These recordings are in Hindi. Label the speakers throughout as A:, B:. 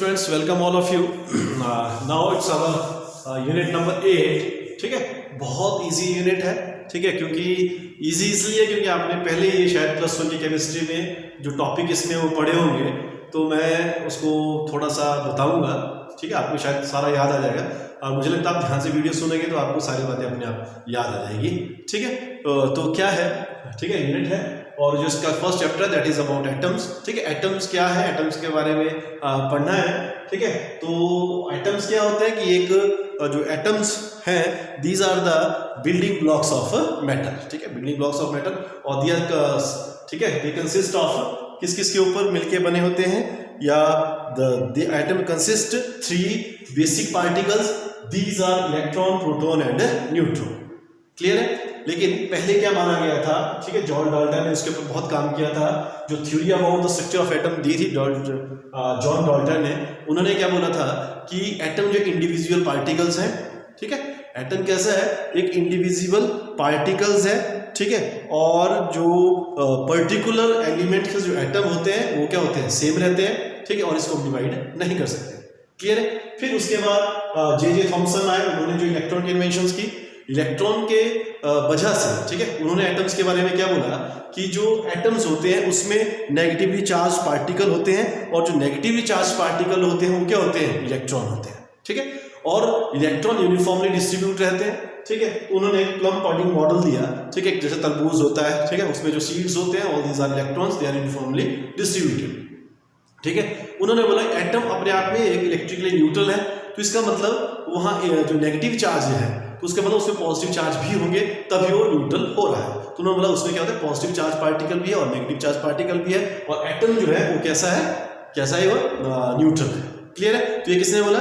A: students, welcome all of you. Now it's our unit number 8. ठीक है, बहुत इजी यूनिट है. ठीक है, क्योंकि इजी इसलिए क्योंकि आपने पहले ही शायद +1 की केमिस्ट्री में जो टॉपिक इसमें वो पढ़े होंगे, तो मैं उसको थोड़ा सा बताऊंगा. ठीक है, आपको शायद सारा याद आ जाएगा और मुझे लगता है आप ध्यान से वीडियो सुनेंगे तो आपको सारी बातें अपने आप याद आ जाएगी. ठीक है, तो क्या है, ठीक है, यूनिट है और जो इसका first chapter that is about atoms. ठीक है, एटम्स क्या है, एटम्स के बारे में पढ़ना है. ठीक है, तो एटम्स क्या होता है कि एक जो एटम्स हैं, these are the building blocks of matter. ठीक है, बिल्डिंग ब्लॉक्स ऑफ मैटर और दिया, ठीक है, दे कंसिस्ट ऑफ किस किस के ऊपर मिलके बने होते हैं, या the atom consist 3 basic particles. These are electron, proton and neutron. Clear है. लेकिन पहले क्या माना गया था, ठीक है, जॉन डाल्टन ने उसके ऊपर बहुत काम किया था. जो theory about the structure of atom दी थी जॉन डाल्टन ने, उन्होंने क्या बोला था कि एटम जो इंडिविजुअल पार्टिकल्स हैं. ठीक है, एटम कैसा है, एक इंडिविजुअल पार्टिकल्स है. ठीक है, और जो पर्टिकुलर एलिमेंट के जो एटम होते हैं वो क्या होते हैं, सेम रहते हैं. ठीक है, और इसको डिवाइड नहीं कर सकते. क्लियर है. फिर उसके बाद जे थॉमसन आए, उन्होंने जो इलेक्ट्रॉन की इन्वेंशंस की, इलेक्ट्रॉन के वजह से. ठीक है, उन्होंने एटम्स के बारे में क्या बोला कि जो एटम्स होते हैं उसमें नेगेटिवली चार्ज पार्टिकल होते हैं, और जो नेगेटिवली चार्ज पार्टिकल होते हैं वो क्या होते हैं, इलेक्ट्रॉन होते हैं. ठीक है, और इलेक्ट्रॉन यूनिफॉर्मली डिस्ट्रीब्यूट रहते हैं. ठीक है, उन्होंने एक प्लम पॉडिंग मॉडल दिया. ठीक है, जैसे तरबूज होता है. ठीक है, उसमें जो सीड्स होते हैं, all these are electrons, they are uniformly distributed. ठीक है, उन्होंने बोला एटम अपने आप में एक इलेक्ट्रिकली न्यूट्रल है, तो इसका मतलब वहाँ जो नेगेटिव चार्ज है तो उसका मतलब उसमें पॉजिटिव चार्ज भी होंगे, तभी वो न्यूट्रल हो रहा है. तो उन्होंने बोला उसमें क्या होता है, पॉजिटिव चार्ज पार्टिकल भी है और नेगेटिव चार्ज पार्टिकल भी है, और एटम जो है वो कैसा है वो न्यूट्रल है. क्लियर है. तो ये किसने बोला,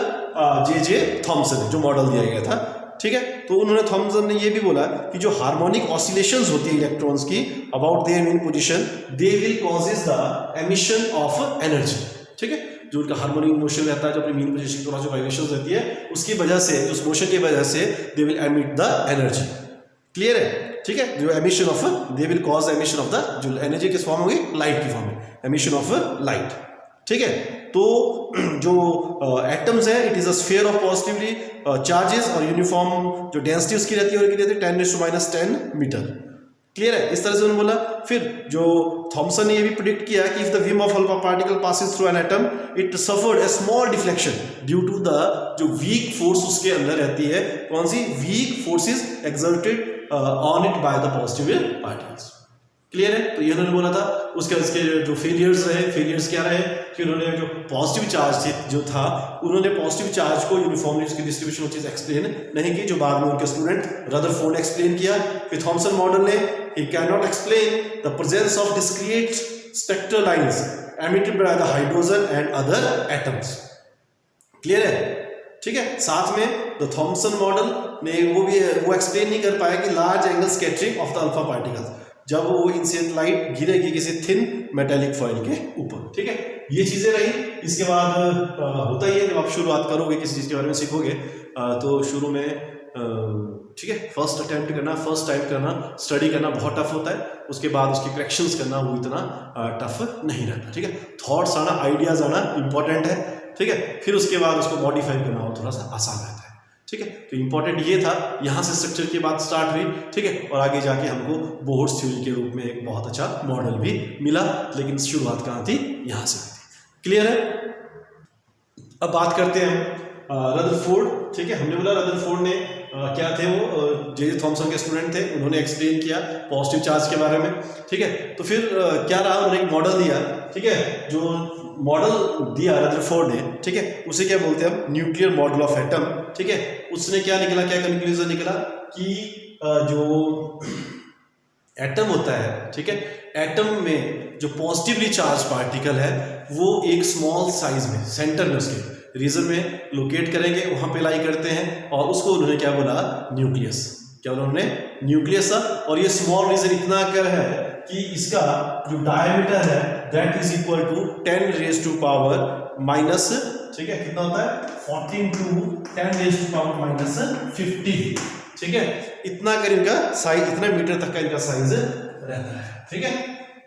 A: जे थॉमसन ने, जो मॉडल दिया गया था. ठीक है, तो उन्होंने थॉमसन ने ये भी बोला कि जो हार्मोनिक ऑसिलेशंस होती है इलेक्ट्रॉन्स की about their mean position, they will causes the emission of energy. ठीक है, जो उनका हार्मोनिक मोशन रहता है, जो अपनी मीन पोजीशन के पास जो वाइब्रेशंस रहती है उसकी वजह से, उस मोशन की वजह से they will emit the energy. Clear है. ठीक है, जो emission of, they will cause emission of the, जो एनर्जी किस फॉर्म होगी, लाइट की फॉर्म में, एमिशन ऑफ लाइट. ठीक है, तो जो एटम्स है, it is a sphere of positively charges, और यूनिफॉर्म जो डेंसिटी उसकी रहती है, उनकी रहती है 10⁻⁻10 मीटर. क्लियर है. इस तरह से उन्होंने बोला. फिर जो थॉमसन ने ये भी प्रिडिक्ट किया कि if the beam of alpha particle passes through an atom, it suffered a small deflection due to the, जो वीक फोर्स उसके अंदर रहती है, कौन सी weak forces exerted on it by the positive particles. Clear है. तो ये उन्होंने बोला था. उसके जो फेलियर्स रहे, फेलियर्स क्या रहे कि उन्होंने जो पॉजिटिव चार्ज जो था, उन्होंने पॉजिटिव चार्ज को यूनिफॉर्मली उसकी डिस्ट्रीब्यूशन चीज एक्सप्लेन नहीं की, जो बाद में उनके स्टूडेंट रदरफोर्ड ने एक्सप्लेन किया. फिर थॉमसन मॉडल ने, he cannot explain the presence of discrete spectral lines emitted by the hydrogen and other atoms. Clear है. ठीक है, साथ में द थॉमसन मॉडल ने वो एक्सप्लेन नहीं कर पाया कि large angle scattering of the alpha particles, जब वो इंसिडेंट लाइट गिरेगी किसी थिन मेटेलिक फॉइल के ऊपर. ठीक है, ये चीजें रही. इसके बाद होता ही है, जब आप शुरुआत करोगे किसी चीज के बारे में सीखोगे, तो शुरू में ठीक है, फर्स्ट अटेम्प्ट करना, फर्स्ट टाइम करना, स्टडी करना बहुत टफ होता है. उसके बाद उसके करेक्शंस करना वो इतना टफ नहीं रहता. ठीक है, थॉट्स आना, आइडियाज आना इंपॉर्टेंट है. ठीक है, फिर उसके बाद उसको मॉडिफाई करना वो थोड़ा सा आसान रहता है. ठीक है, तो इंपॉर्टेंट ये था. यहाँ से स्ट्रक्चर की बात स्टार्ट हुई. ठीक है, और आगे जाके हमको बोहर्स थ्योरी के रूप में एक बहुत अच्छा मॉडल भी मिला, लेकिन शुरुआत कहाँ थी, यहाँ से हुई थी. क्लियर है. अब बात करते हैं रदरफोर्ड. ठीक है, हमने बोला रदरफोर्ड ने क्या थे, वो जे थॉमसन के स्टूडेंट थे. उन्होंने एक्सप्लेन किया पॉजिटिव चार्ज के बारे में. ठीक है, तो फिर क्या रहा, उन्होंने एक मॉडल दिया. ठीक है, जो मॉडल दिया रदरफोर्ड ने, ठीक है, उसे क्या बोलते हैं हम, न्यूक्लियर मॉडल ऑफ एटम. ठीक है, उसने क्या निकला, क्या कंक्लूजन निकला कि जो एटम होता है, ठीक है, एटम में जो पॉजिटिवली चार्ज पार्टिकल है वो एक स्मॉल साइज में, सेंटर में, उसके रीजन में लोकेट करेंगे, वहां पे लाई करते हैं, और उसको उन्होंने क्या बोला, न्यूक्लियस. क्या बोला उन्होंने, न्यूक्लियस. और ये स्मॉल रीजन इतना कर है कि इसका जो डायमीटर है दैट इज इक्वल टू 10⁻⁻, ठीक है, कितना होता है, 14 to 10⁻⁻50. ठीक है, इतना कर इनका साइज, इतना मीटर तक का इनका साइज रहता है. ठीक है,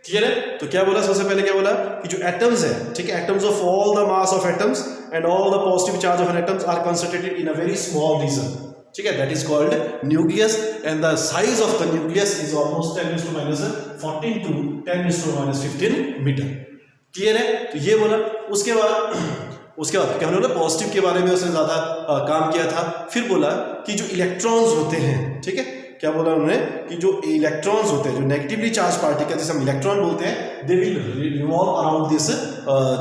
A: क्लियर है. तो क्या बोला, सबसे पहले क्या बोला कि जो एटम्स है, ठीक है, atoms of all the mass of atoms and all the positive charge of an atoms are concentrated in a very small region, ठीक है, that is called nucleus and the size of the nucleus is almost 10⁻14 to 10⁻15 metre. Clear है? तो ये बोला। उसके बाद क्या बोला, पॉजिटिव के बारे में उसने ज्यादा काम किया था। फिर बोला कि जो इलेक्ट्रॉन्स होते हैं, ठीक है, क्या बोला उन्होंने कि जो इलेक्ट्रॉन्स होते हैं, जो नेगेटिवली चार्ज पार्टिकल जिसे हम इलेक्ट्रॉन बोलते हैं, they will revolve around this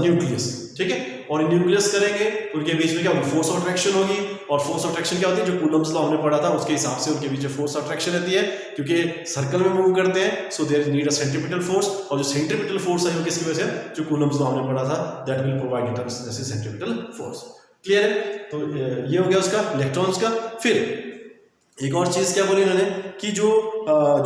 A: nucleus, ठीक है, और न्यूक्लियस करेंगे उनके बीच में क्या होगी, फोर्स ऑफ अट्रैक्शन होगी। और फोर्स ऑफ अट्रैक्शन क्या होती है, जो कूलम्ब्स लॉ हमने पढ़ा था उसके हिसाब से उनके बीच में फोर्स ऑफ अट्रैक्शन रहती है, क्योंकि सर्कल में मूव करते हैं, so there need a centripetal force, और जो सेंट्रीपिटल फोर्स है वो किसकी वजह से, जो कूलम्ब्स लॉ हमने पढ़ा था, दैट विल प्रोवाइड रिटर्न्स जैसे सेंट्रीपिटल फोर्स। क्लियर है? तो ये हो गया उसका इलेक्ट्रॉन्स का। फिर एक और चीज क्या बोली इन्होंने कि जो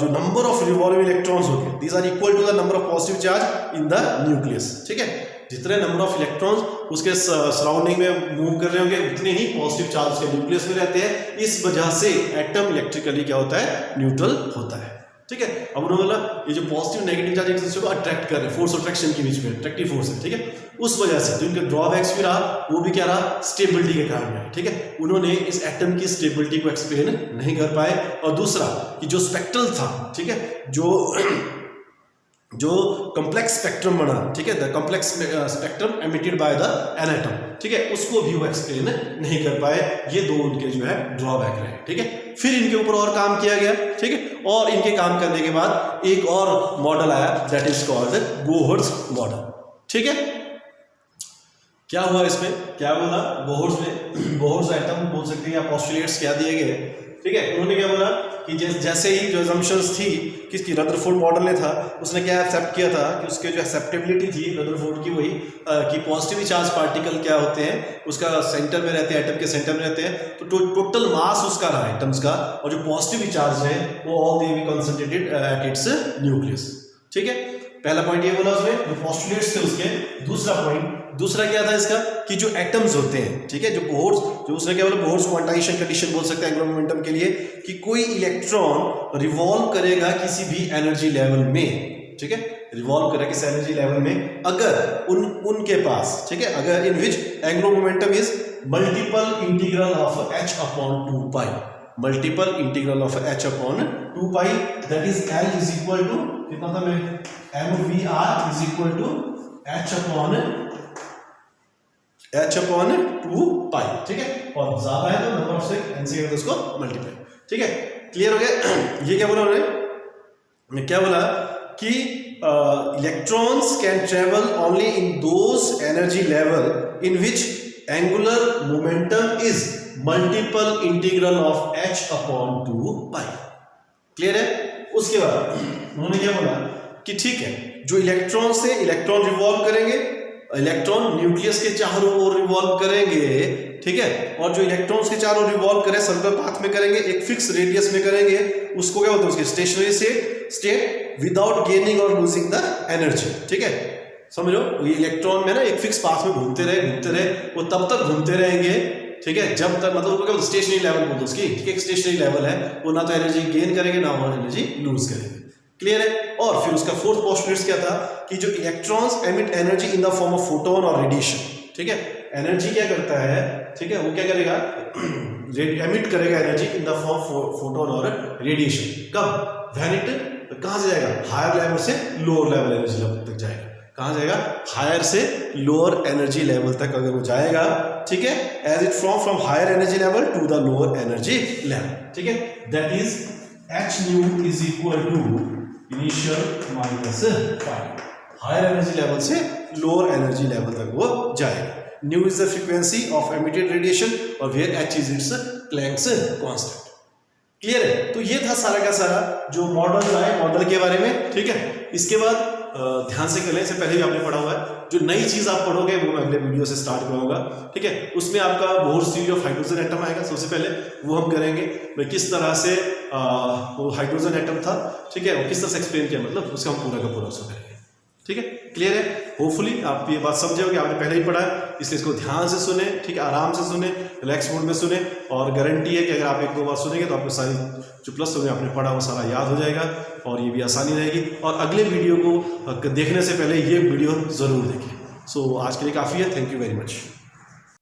A: नंबर ऑफ रिवॉल्विंग इलेक्ट्रॉन्स होंगे, these are equal to the number of positive charge in the nucleus, ठीक है, जितने नंबर ऑफ इलेक्ट्रॉन्स उसके सराउंडिंग में मूव कर रहे होंगे उतने ही पॉजिटिव चार्ज के न्यूक्लियस में रहते हैं। इस वजह से एटम इलेक्ट्रिकली क्या होता है, न्यूट्रल होता है, ठीक है। अब उन्होंने बोला ये जो पॉजिटिव नेगेटिव चार्ज एक दूसरे को अट्रैक्ट कर रहे हैं, फोर्स अट्रैक्शन के बीच में अट्रैक्टिव फोर्स है, ठीक है, उस वजह से जो इनके ड्रॉबैक्स भी रहा वो भी क्या रहा, स्टेबिलिटी के कारण है, ठीक है। उन्होंने इस एटम की स्टेबिलिटी को एक्सप्लेन नहीं कर पाए। और दूसरा कि जो स्पेक्ट्रल था, ठीक है, जो कॉम्प्लेक्स स्पेक्ट्रम बना, ठीक है, the complex spectrum emitted by the an atom, ठीक है, उसको भी वो एक्सप्लेन नहीं कर पाए। ये दो उनके जो है ड्रॉबैक रहे, ठीक है। फिर इनके ऊपर और काम किया गया, ठीक है, और इनके काम करने के बाद एक और मॉडल आया, that is called Bohr's model, ठीक है। क्या हुआ इसमें, क्या बोला बोहर्स में, बोहर्स एटम बोल सकते हैं या पोस्टुलेट्स क्या दिए गए, ठीक है। उन्होंने क्या बोला कि जैसे ही जो assumptions थी किसकी, रदरफोर्ड मॉडल ने था, उसने क्या एक्सेप्ट किया था कि उसके जो एक्सेप्टेबिलिटी थी रदरफोर्ड की वही कि पॉजिटिव चार्ज पार्टिकल क्या होते हैं, उसका सेंटर में रहते हैं, एटम के सेंटर में रहते हैं, तो टोटल मास उसका रहा एटम्स का, और जो पॉजिटिव चार्ज है वो all they B concentrated at its nucleus, ठीक है। पहला पॉइंट ये बोला उसने, जो पोस्टुलेट्स थे उसके। दूसरा क्या था इसका कि जो एटम्स होते हैं, ठीक है, जो बोहर्स, जो उसने क्या बोला, बोहर्स क्वांटाइजेशन कंडीशन बोल सकते हैं एंगुलर मोमेंटम के लिए, कि कोई इलेक्ट्रॉन रिवॉल्व करेगा किसी भी एनर्जी लेवल में, ठीक है, रिवॉल्व करेगा किसी एनर्जी लेवल में अगर उनके पास, ठीक है, अगर in which angular momentum is multiple integral of h/2 pi, multiple integral of h/2 pi, that is L is equal to कितना था, मैं mvr is equal to h/2 pi, ठीक है, और ज्यादा है तो नंबर ऑफ से एनसी करके उसको मल्टीप्लाई, ठीक है। क्लियर हो गया? ये क्या बोला उन्होंने, क्या बोला कि electrons can travel only in those energy level in which angular momentum is multiple integral of h/2 pi. Clear है? उसके बाद उन्होंने क्या बोला कि ठीक है, जो इलेक्ट्रॉन से इलेक्ट्रॉन रिवॉल्व करेंगे, इलेक्ट्रॉन न्यूक्लियस के चारों ओर रिवॉल्व करेंगे, ठीक है, और जो इलेक्ट्रॉन्स के चारों रिवॉल्व करें सर्कुलर पाथ में करेंगे, एक फिक्स रेडियस में करेंगे, उसको क्या बोलते हैं, उसके स्टेशनरी स्टेट विदाउट गेनिंग और लूजिंग द एनर्जी, ठीक है। समझो, ये इलेक्ट्रॉन में ना एक फिक्स पाथ में घूमते रहे, वो तब तक घूमते रहेंगे, ठीक है, जब तक, मतलब उसको स्टेशनरी लेवल बोलते हैं उसकी, ठीक है, एक स्टेशनरी लेवल है, वो ना तो एनर्जी गेन करेंगे ना वो एनर्जी लूज करेंगे। क्लियर है? और फिर उसका फोर्थ पोस्टुलेट क्या था कि जो electrons emit energy in the form of photon और रेडिएशन, ठीक है, एनर्जी क्या करता है, ठीक है, वो क्या करेगा, एमिट करेगा energy in the form of photon और रेडिएशन। कब? व्हेन इट कहां से जाएगा, हायर लेवल से लोअर लेवल एनर्जी लेवल तक जाएगा। कहां जाएगा? हायर से लोअर एनर्जी लेवल तक अगर वो जाएगा, ठीक है, as it from higher energy level to the lower energy level, ठीक है, that is h nu is equal to initial minus five, higher energy level से लोअर एनर्जी लेवल तक वो जाएगा। Nu is the frequency of emitted radiation और where h is its Planck's constant. Clear है? तो ये था सारा का सारा जो मॉडल आए मॉडल के बारे में, ठीक है। इसके बाद ध्यान से कर लें, इससे पहले भी आपने पढ़ा हुआ है, जो नई चीज आप पढ़ोगे वो मैं अगले वीडियो से स्टार्ट करूंगा, ठीक है। उसमें आपका Bohr's theory of hydrogen atom आएगा, सबसे पहले वो हम करेंगे, मैं किस तरह से वो हाइड्रोजन एटम था, ठीक है, वो किस तरह से एक्सप्लेन किया, मतलब उसका हम पूरा का पूरा उसको करेंगे, ठीक है। क्लियर है? होपफुली आप ये बात समझे हो कि आपने पहले ही पढ़ा है, इसलिए इसको ध्यान से सुने, ठीक है, आराम से सुने, रिलैक्स मोड में सुने, और गारंटी है कि अगर आप एक दो बार सुनेंगे तो आपको सारी जो प्लस में आपने पढ़ा वो सारा याद हो जाएगा और ये भी आसानी रहेगी। और अगले वीडियो को देखने से पहले ये वीडियो ज़रूर देखें। सो आज के लिए काफ़ी है, थैंक यू वेरी मच।